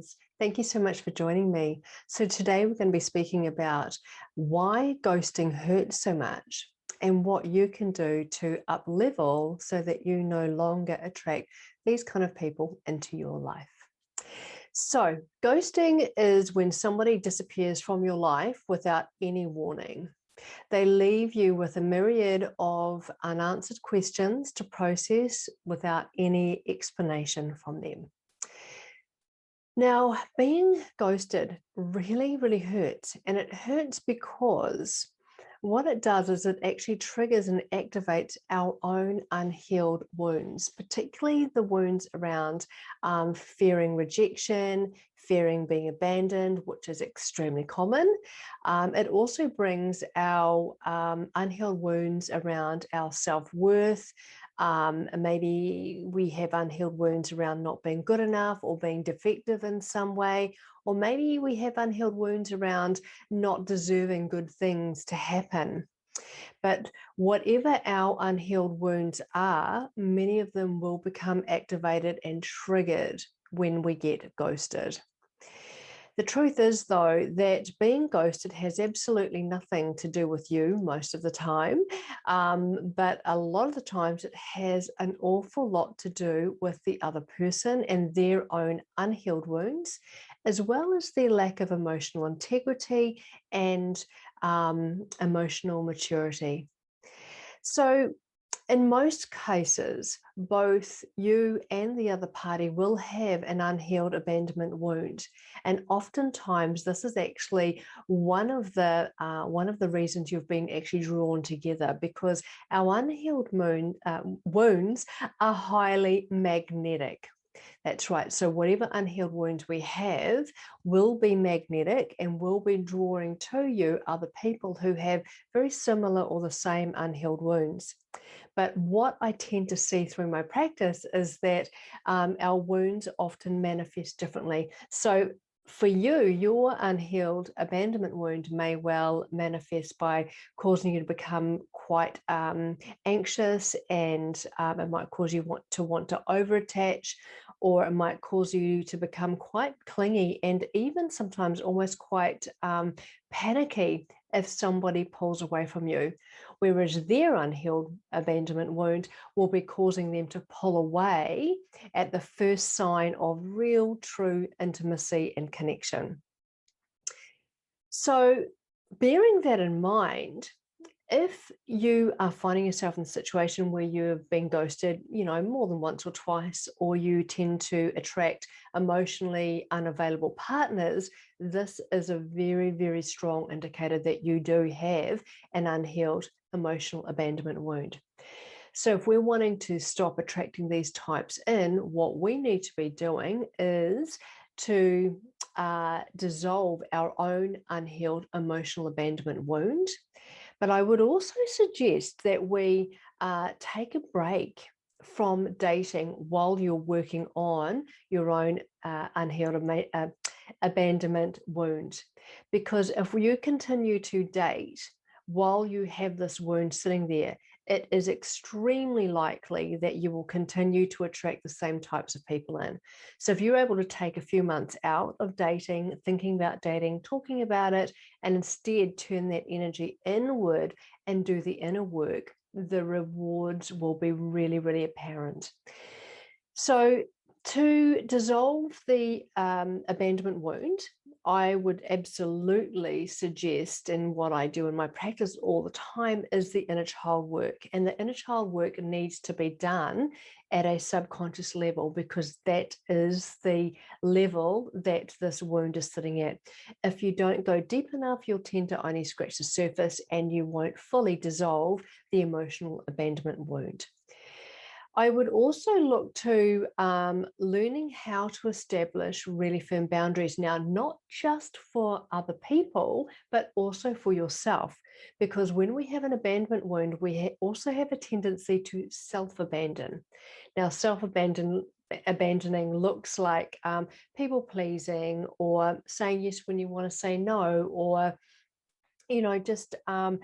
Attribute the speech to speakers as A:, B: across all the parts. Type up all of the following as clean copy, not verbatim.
A: listeners. Thank you so much for joining me. So today we're going to be speaking about why ghosting hurts so much and what you can do to up level so that you no longer attract these kind of people into your life. So ghosting is when somebody disappears from your life without any warning. They leave you with a myriad of unanswered questions to process without any explanation from them. Now, being ghosted really, really hurts. And it hurts because what it does is it actually triggers and activates our own unhealed wounds, particularly the wounds around fearing rejection, fearing being abandoned, which is extremely common. It also brings our unhealed wounds around our self-worth. Maybe we have unhealed wounds around not being good enough or being defective in some way, or maybe we have unhealed wounds around not deserving good things to happen. But whatever our unhealed wounds are, many of them will become activated and triggered when we get ghosted. The truth is, though, that being ghosted has absolutely nothing to do with you most of the time, but a lot of the times it has an awful lot to do with the other person and their own unhealed wounds, as well as their lack of emotional integrity and emotional maturity. So, in most cases, both you and the other party will have an unhealed abandonment wound, and oftentimes this is actually one of the reasons you've been actually drawn together, because our unhealed wounds are highly magnetic. That's right. So whatever unhealed wounds we have will be magnetic and will be drawing to you other people who have very similar or the same unhealed wounds. But what I tend to see through my practice is that our wounds often manifest differently. So for you, your unhealed abandonment wound may well manifest by causing you to become quite anxious, and it might cause you to want to overattach, or it might cause you to become quite clingy and even sometimes almost quite panicky if somebody pulls away from you. Whereas their unhealed abandonment wound will be causing them to pull away at the first sign of real, true intimacy and connection. So, bearing that in mind, if you are finding yourself in a situation where you've been ghosted, more than once or twice, or you tend to attract emotionally unavailable partners, this is a very, very strong indicator that you do have an unhealed emotional abandonment wound. So if we're wanting to stop attracting these types in, what we need to be doing is to dissolve our own unhealed emotional abandonment wound. But I would also suggest that we take a break from dating while you're working on your own unhealed abandonment wound. Because if you continue to date while you have this wound sitting there, it is extremely likely that you will continue to attract the same types of people in. So if you're able to take a few months out of dating, thinking about dating, talking about it, and instead turn that energy inward and do the inner work, the rewards will be really, really apparent. So to dissolve the abandonment wound, I would absolutely suggest, and what I do in my practice all the time, is the inner child work. And the inner child work needs to be done at a subconscious level, because that is the level that this wound is sitting at. If you don't go deep enough, you'll tend to only scratch the surface and you won't fully dissolve the emotional abandonment wound. I would also look to learning how to establish really firm boundaries now, not just for other people, but also for yourself. Because when we have an abandonment wound, we also have a tendency to self-abandon. Now, abandoning looks like people pleasing, or saying yes when you want to say no, or just going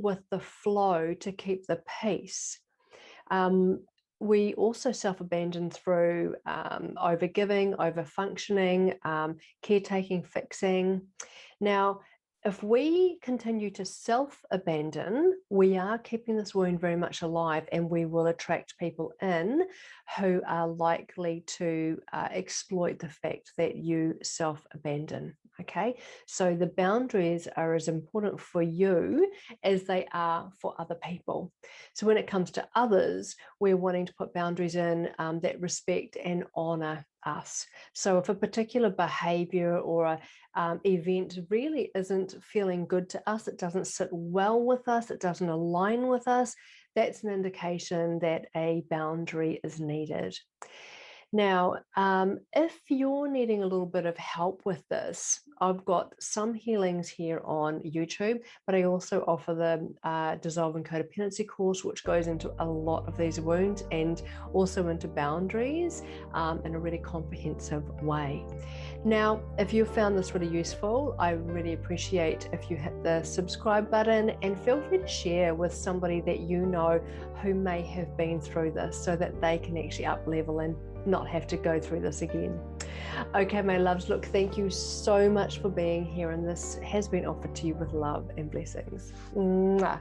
A: with the flow to keep the peace. we also self-abandon through over-giving, over-functioning, caretaking, fixing. Now, if we continue to self-abandon, we are keeping this wound very much alive, and we will attract people in who are likely to exploit the fact that you self-abandon. Okay, so the boundaries are as important for you as they are for other people. So when it comes to others, we're wanting to put boundaries in that respect and honor us. So if a particular behavior or a event really isn't feeling good to us, it doesn't sit well with us, it doesn't align with us, that's an indication that a boundary is needed. Now, if you're needing a little bit of help with this, I've got some healings here on YouTube, but I also offer the Dissolving Codependency course, which goes into a lot of these wounds and also into boundaries in a really comprehensive way. Now, if you found this really useful, I really appreciate if you hit the subscribe button, and feel free to share with somebody that you know who may have been through this, so that they can actually up level and not have to go through this again. Okay, my loves, look, thank you so much for being here, and this has been offered to you with love and blessings. Mwah.